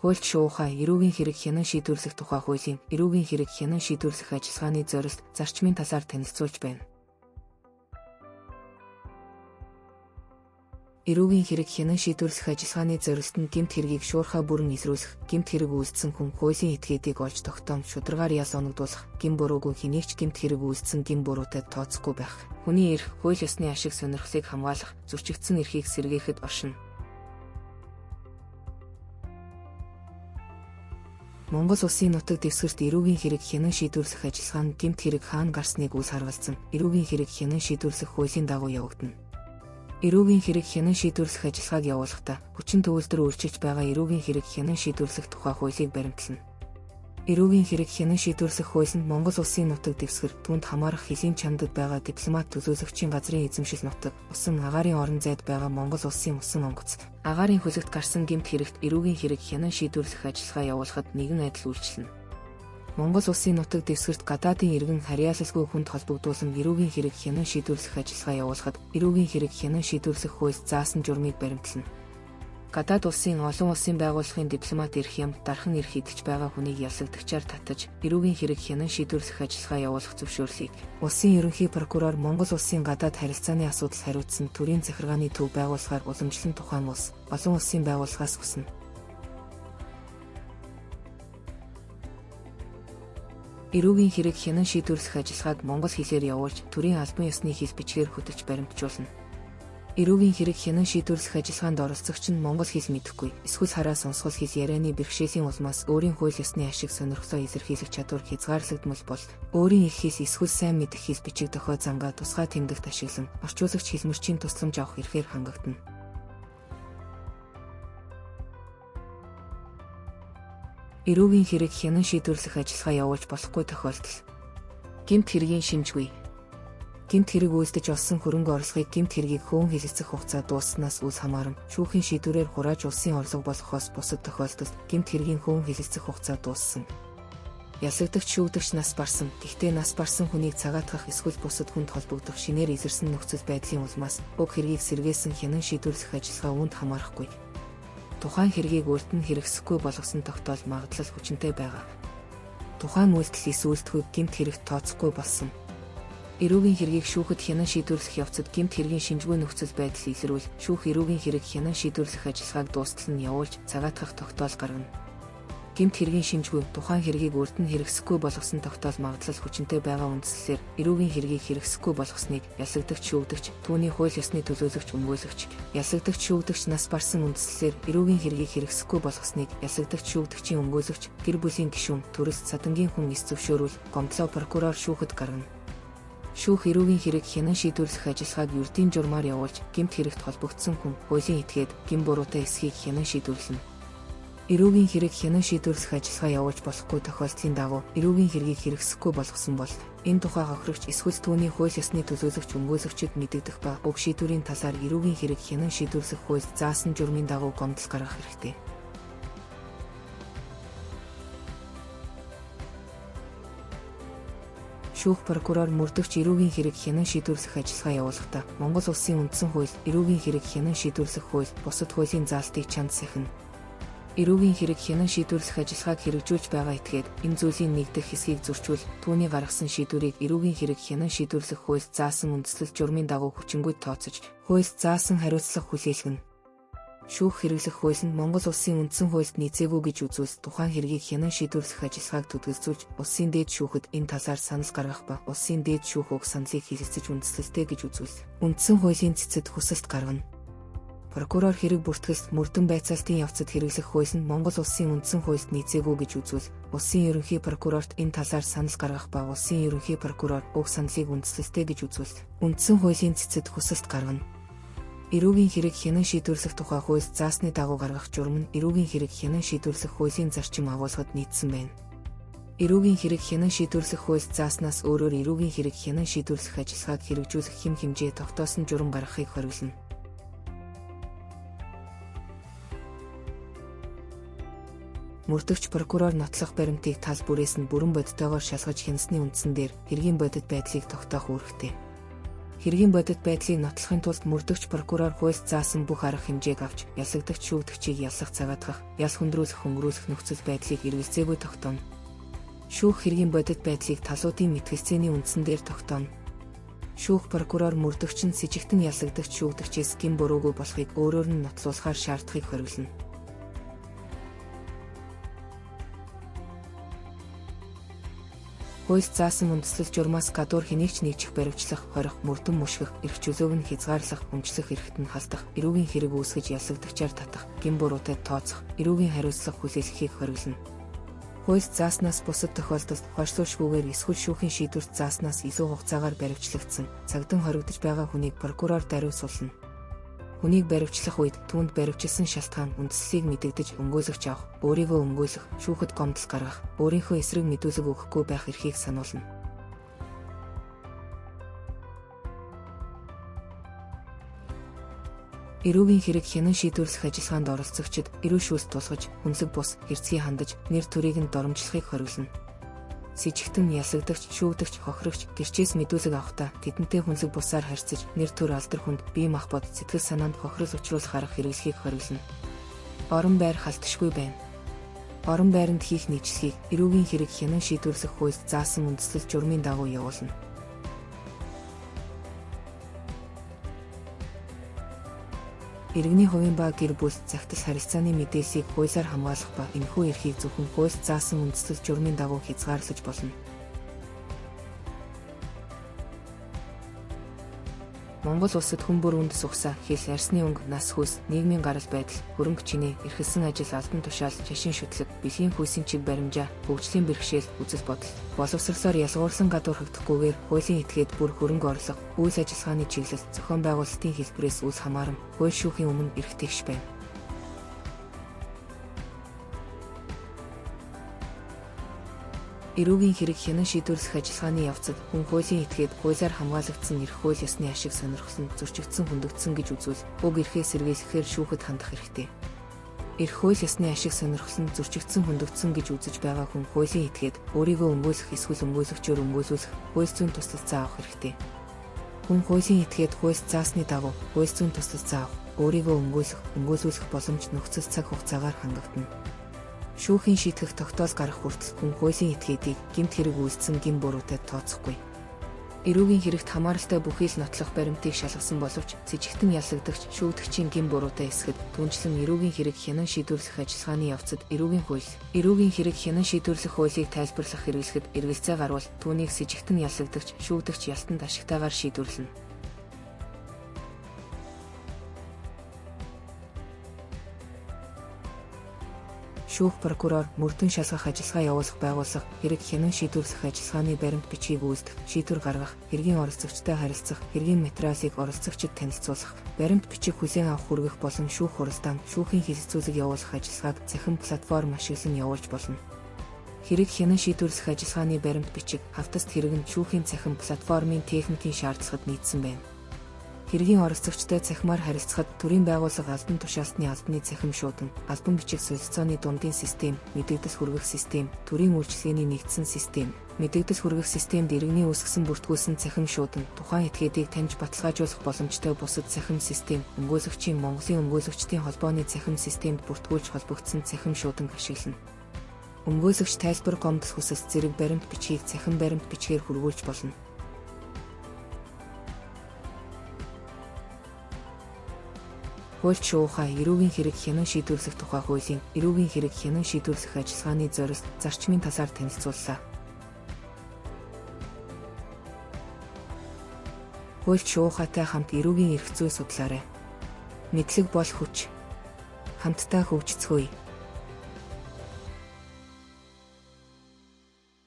Хуульч шуухай эрүүгийн хэрэг хянан шийдвэрлэх тухай хуулийн эрүүгийн хэрэг хянан шийдвэрлэх ажиллагааны зорилт зарчмын талаар танилцуулж байна. Эрүүгийн хэрэг хянан шийдвэрлэх ажиллагааны зорилт нь гэмт хэргийг шуурхай бүрэн эсрүүлэх, гэмт хэрэг үйлдсэн хүн хуулийн этгээдийг олж тогтоом шударгаар яс оногдуулах, гэм буруугүй хэнийг ч гэмт хэрэг үйлдсэн гэм буруутай тооцохгүй байх, хүний эрх, хууль ёсны ашиг сонирхлыг хамгаалах, зөрчигдсөн эрхийг сэргээхэд оршино. Монгол Улсын нутаг дэвсгэрт эрүүгийн хэрэг хянан шийдвэрлэх ажиллагаа нь гэмт хэрэг хаана гарсныг үл харгалзан эрүүгийн хэрэг хянан шийдвэрлэх хуулийн дагуу явагдана. Эрүүгийн хэрэг хянан шийдвэрлэх ажиллагааг явуулахдаа хүчин төвлөрдөр өөрчилж байгаа эрүүгийн хэрэг хянан шийдвэрлэх тухай хуулийг баримтлана. Эрүүгийн хэрэг хянан шийдвэрлэх хууль нь Монгол Улсын нутаг дэвсгэр түүнд хамаарах хэлийн чамдад байгаа дипломат төлөөлөгчийн газрын эзэмшил нутаг, усан агаарын орон зайд байгаа Монгол Улсын усан онгоцд агаарын хөлөгт гарсан гэмт хэрэгт эрүүгийн хэрэг хянан шийдвэрлэх ажиллагаа явуулахад нэгэн адил үйлчилнэ. Монгол Улсын нутаг дэвсгэрт гадаадын иргэн харьяалалгүй хүнд холбогдуулан эрүүгийн хэрэг хянан шийдвэрлэх ажиллагаа явуулахад эрүүгийн хэрэг хянан шийдвэрлэх хууль заасан журмыг баримтлана. Гадаад улсын олон улсын байгууллагын дипломат ирэх юм дархан ирэх идэж байгаа хүнийг ялсагдагчаар татаж эрүүгийн хэрэг хянан шийдвэрлэх ажиллагаа явуулах зөвшөөрлийг улсын ерөнхий прокурор Монгол Улсын гадаад харилцааны асуудал хариуцсан төрийн захиргааны төв байгуулахаар уламжлан тухайн улс олон улсын байгууллагаас хүснэ. Эрүүгийн хэрэг хянан шийдвэрлэх ажиллагааг монгол хэлээр явуулж төрийн албан ёсны хэл бичгээр хөтөлж баримтжуулна. Эрүүгийн хэрэг хянан шийдвэрлэх ажиллагаанд оролцогч нь монгол хэл мэдэхгүй, эсвэл хараа сонсгол хэл ярианы бэрхшээлийн улмаас өөрийн хууль ёсны ашиг сонирхлоо илэрхийлэх чадвар хязгаарлагдмал бол өөрийн их хэл эсвэл сайн мэдэх хэл бичиг дохой зангаа тусгай тэмдэгт ашиглан орчуулагч хэлмэрчийн тусламж авах эрхээр хангагдана. Эрүүгийн хэрэг хянан шийдвэрлэх ажиллагаа явуулж болохгүй тохиолдол. Гэмт хэргийн шинжгүй. Гэмт хэрэг үйлдэж олсон хөрөнгө орлогыг гэмт хэргийг хөөн хэлэлцэх хугацаа дуусснаас үл хамааран шүүхийн шийдвэрээр хурааж улсын орлого болохоос бусад тохиолдолд гэмт хэргийн хөөн хэлэлцэх хугацаа дууссан. Ялсагдагч шүүгдэгч нас барсан, гэхдээ нас барсан хүнийг цагаатгах эсвэл бусад хүнд холбогдох шинээр илэрсэн нөхцөл байдлын улмаас уг хэргийг сэргээсэн хянан шийдвэрлэх ажиллагаа үүнд хамаарахгүй. Тухайн хэргийг өөрт нь хэрэгсэхгүй болгосон тогтоол магадлал хүчинтэй байгаа. Тухайн үйлдэл эсвүүлдэггүй гэмт хэрэгт тооцохгүй болсон. Эрүүгийн хэргийг шүүхэд хянан шийдвэрлэх явцад гэмт хэргийн шинжгүй нөхцөл байдал илрүүл шүүх эрүүгийн хэрэг хянан шийдвэрлэх ажиллагааг дуустал нь явуулж цагаатгах тогтоол гаргана. Гэмт хэргийн шинжгүй тухайн хэргийг өөрт нь хэрэгсэхгүй болгосон тогтоол магадлал хүчинтэй байгаа үндслээр эрүүгийн хэргийг хэрэгсэхгүй болгосныг ялсагдагч шүүгдэгч, түүний хууль ёсны төлөөлөгч өмгөөлөгч, ялсагдагч шүүгдэгч нас барсан үндслээр эрүүгийн хэргийг хэрэгсэхгүй болгосныг ялсагдагч шүүгдэгчийн өмгөөлөгч, гэр бүлийн гишүүн, төрөлт садангийн хүн эс зөвшөөрүүл, гомдлоо прокурор шүүхэд гаргана. Шүүх эрүүгийн хэрэг хянан шийдвэрлэх ажиллагааг ердийн журмаар явуулж гэмт хэрэгт холбогдсон хүн хуулийн этгээд гэм буруутай эсхийг хянан шийдвэрлэнэ. Эрүүгийн хэрэг хянан шийдвэрлэх ажиллагаа явуулж болохгүй тохиолдлын дагуу эрүүгийн хэргийг хэрэгсэхгүй болгосон бол энэ тухай хохирогч эсвэл түүний хууль ёсны төлөөлөгч өмгөөлөгчд мэдэгдэх ба уг шийдвэрийн талаар эрүүгийн хэрэг хянан шийдвэрлэх хууль заасан журмын дагуу гомдол гаргах хэрэгтэй. Шүүх прокурор мөрдөгч эрүүгийн хэрэг хянан шийдвэрлэх ажиллагаа явуулахдаа Монгол Улсын үндсэн хууль, эрүүгийн хэрэг хянан шийдвэрлэх хууль, бусад хуулийн заалтыг чанд сахина. Эрүүгийн хэрэг хянан шийдвэрлэх ажиллагааг хэрэгжүүлж байгаа этгээд энэ зүйлийн нэгдэх хэсгийг зөрчүүл түүний гаргасан шийдвэрийг эрүүгийн хэрэг хянан шийдвэрлэх хууль заасан үндслэл журмын дагуу хүчингүйд тооцож хууль заасан хариуцлага хүлээлгэнэ. Шүүх хэрэглэх хууль нь Монгол Улсын үндсэн хуульд нийцээгүй гэж үзвэл тухайн хэргийг хянан шийдвэрлэх ажиллагааг төдөлзүүлж улсын дээд шүүхэд энэ талаар санал гаргах ба улсын дээд шүүх уг саналыг хэлэлцэж үндслэлтэй гэж үзвэл үндсэн хуулийн цэцэд хүсэлт гаргана. Прокурор хэрэг бүртгэлд мөрдөн байцаалтын явцад хэрэглэх хууль нь Монгол Улсын үндсэн хуульд нийцээгүй гэж үзвэл улсын ерөнхий прокурорт энэ талаар санал гаргах ба улсын ерөнхий прокурор уг саналыг үндслэлтэй гэж үзвэл үндсэн хуулийн цэцэд хүсэлт гаргана. Эрүүгийн хэрэг хянан шийдвэрлэх тухай хууль заасны дагуу гаргах журам нь эрүүгийн хэрэг хянан шийдвэрлэх хуулийн зарчим агуулгад нийцсэн байна. Эрүүгийн хэрэг хянан шийдвэрлэх хууль зааснаас өөрөөр эрүүгийн хэрэг хянан шийдвэрлэх ажиллагааг хэрэгжүүлэх хэм хэмжээ тогтоосон журам гаргахыг хориглоно. Мөрдөгч прокурор нотлох баримтыг тал бүрээс нь бүрэн бодитойгоор шалгаж хянасны үндсэн дээр хэргийн бодит байдлыг тогтоох үүрэгтэй. Хэргийн бодит байдлыг нотлохын тулд мөрдөгч прокурор хууль заасан бүх арга хэмжээг авч ялсагдагч шүүгдэгчийг ялсах цагаатгах, яс хөндрүүлэх хөнгөрүүлэх нөхцөл байдлыг эргэлзээгүй тогтооно. Шүүх хэргийн бодит байдлыг талуудын мэтгэлцээний үндсэн дээр тогтооно. Шүүх прокурор мөрдөгч нь с жигтэн ялсагдагч шүүгдэгчээс гин буруугүй болохыг өөрөөр нь нотлуулахаар шаардлагыг хориглоно. Хууль заасан үндэслэл журмаас гадуур хэнийг ч нэгжих, баривчлах, хорих, мөрдөн мушгих, эрх чөлөөг нь хязгаарлах, өмчлөх эрхт нь халдах, эрүүгийн хэрэг үүсгэж ялсагдагчаар татах, гин буруутай тооцох, эрүүгийн хариуцлага хүлээлгэхийг хориглоно. Хууль зааснаас бусад тохиолдолд хойшлуушгүйгээр эсвэл шүүхийн шийдвэрт зааснаас илүү хугацаагаар баривчлагдсан, цагдан хоригдож байгаа хүнийг прокурор даруйсуулна. Хүнийг баривчлах үед түүнд баривчилсан шалтгаан, үндэслэлийг мэдэгдэж өмгөөлөгч авах, өөрийгөө өмгөөлөх, шүүхэд гомдол гаргах, өөрийнхөө эсрэг мэдүүлэг өгөхгүй байх эрхийг сануулна. Эрүүгийн хэрэг хянан шийдвэрлэх ажиллагаанд оролцогчид эрүү шүүлт тулгаж, хүнлэг бус, хэрцгий хандаж, нэр төрийг нь доромжлохыг хориглоно. С жигтэн ялсагдагч, шүүгдэгч, хохирогч гэрчээс мэдүүлэг авахдаа тэдэнтэй хүнлэг бусаар харьцаж, нэр төр алдар хүнд, бие махбод, сэтгэл санаанд хохирол учруулах арга хэрэглэхийг хориглоно. Орон байр халтшгүй байна. Орон байранд хийх нийцлэгийг эрүүгийн хэрэг хянан шийдвэрлэх хуульд заасан үндэслэл журмын дагуу явуулна. Иргэний хувийн ба гэр бүл захидал харилцааны мэдээллийг хуулиар хамгаалах ба энэхүү эрхийг зөвхөн хуульд заасан үндэслэл журмын дагуу хязгаарлаж болно. Монгол улсад хүн бүр үндэс угсаа, хэл, арсны өнгө, нас хүйс, нийгмийн гарал байдал, хөрөнгө чинээ, эрхэлсэн ажил, албан тушаал, шашин шүтлэг, бэлгийн хүйсийн чиг баримжаа, хөгжлийн бэрхшээл, үзэл бодол, боловсролоор ялгуурлан гадуурхагдахгүйгээр хуулийн этгээд бүр хөрөнгө орлого, үйл ажиллагааны чиглэл, зохион байгуулалтын хэлбэрээс үл хамааран хууль шүүхийн өмнө эрх тэгш байна. Эрүүгийн хэрэг хянан шийдвэрлэх ажиллагааны явцад хүн хуулийн этгээд хуулиар хамгаалагдсан эрх хууль ёсны ашиг сонирхсон, зөрчигдсөн, хөндөгдсөн гэж үзвэл уг эрхээ сэргийлэхээр шүүхэд хандах хэрэгтэй. Эрх хууль ёсны ашиг сонирхсон, зөрчигдсөн, хөндөгдсөн гэж үзэж байгаа хүн хуулийн этгээд өөрийгөө өмгөөлөх эсвэл өмгөөлөгчөөр өмгөөлүүлэх хууль зүйн тусалцаа авах хэрэгтэй. Хүн хуулийн этгээд хууль заасны дагуу хууль зүйн тусалцаа авах, өөрийгөө өмгөөлүүлэх боломж нөхцөл цаг хугацаагаар хангагдана. Шүүхийн шийтгэх тогтоол гарах хүртэл хүн хуулийн этгээдийг гэмт хэрэг үйлдсэн гин буруутай тооцохгүй. Эрүүгийн хэрэгт хамааралтай бүхий л нотлох баримтыг шалгасан боловч с жигтэн ялсагдагч, шүүгдэгчийн гин буруутай эсэхэд түнчлэн эрүүгийн хэрэг хянан шийдвэрлэх ажиллагааны явцад эрүүгийн хэрэг хянан шийдвэрлэх хуулийг тайлбарлах хэрэглэхэд эргэлзээ гарвал түүнийг с жигтэн ялсагдагч, шүүгдэгч ялтанд ашигтайгаар шийдвэрлэнэ. Шүүх прокурор мөрдөн шалгах ажиллагаа явуулах, байгууллага, хэрэг хянан шийдвэрлэх ажиллагааны баримт бичгийг үүсгэх, шийдвэр гаргах, хэргийн оролцогчтой харилцах, хэргийн материалыг оролцогчид танилцуулах, баримт бичиг хүлээн авах хүргэх болон шүүх хуралдаан, шүүхийн хэлэлцүүлэг явуулах ажиллагааг цахим платформ ашиглан явуулж болно. Хэрэг хянан шийдвэрлэх ажиллагааны баримт бичиг, хавтаст хэрэг нь шүүхийн цахим платформын техникийн шаардлагад нийцсэн байна. Хэргийн оролцогчтой цахимаар харилцахад төрийн байгууллага албан тушаалтны албаны цахим шуудан, албан бичиг солилцооны дундын систем, мэдэгдэл хүргэх систем, төрийн үйлчилгээний нэгдсэн систем, мэдэгдэл хүргэх системд иргэний үүсгэсэн бүртгүүлсэн цахим шуудан, тухайн этгээдийг таньж баталгаажуулах боломжтой бусад цахим систем, өмгөөлөгчийн Монголын өмгөөлөгчдийн холбооны цахим системд бүртгүүлж холбогдсон цахим шуудан ашиглана. Өмгөөлөгч тайлбар гомдол хүсэлт зэрэг баримт бичгийг цахим баримт бичгээр хүргүүлж болно. Хуульч шуухай эрүүгийн хэрэг хянан шийдвэрлэх тухай хуулийн эрүүгийн хэрэг хянан шийдвэрлэх ажиллагааны зорилт, зарчмын талаар танилцууллаа. Хуульч шуухайтай хамт эрүүгийн эрх зүй судлаарай. Мэдлэг бол хүч. Хамтдаа хөгжицгөөе.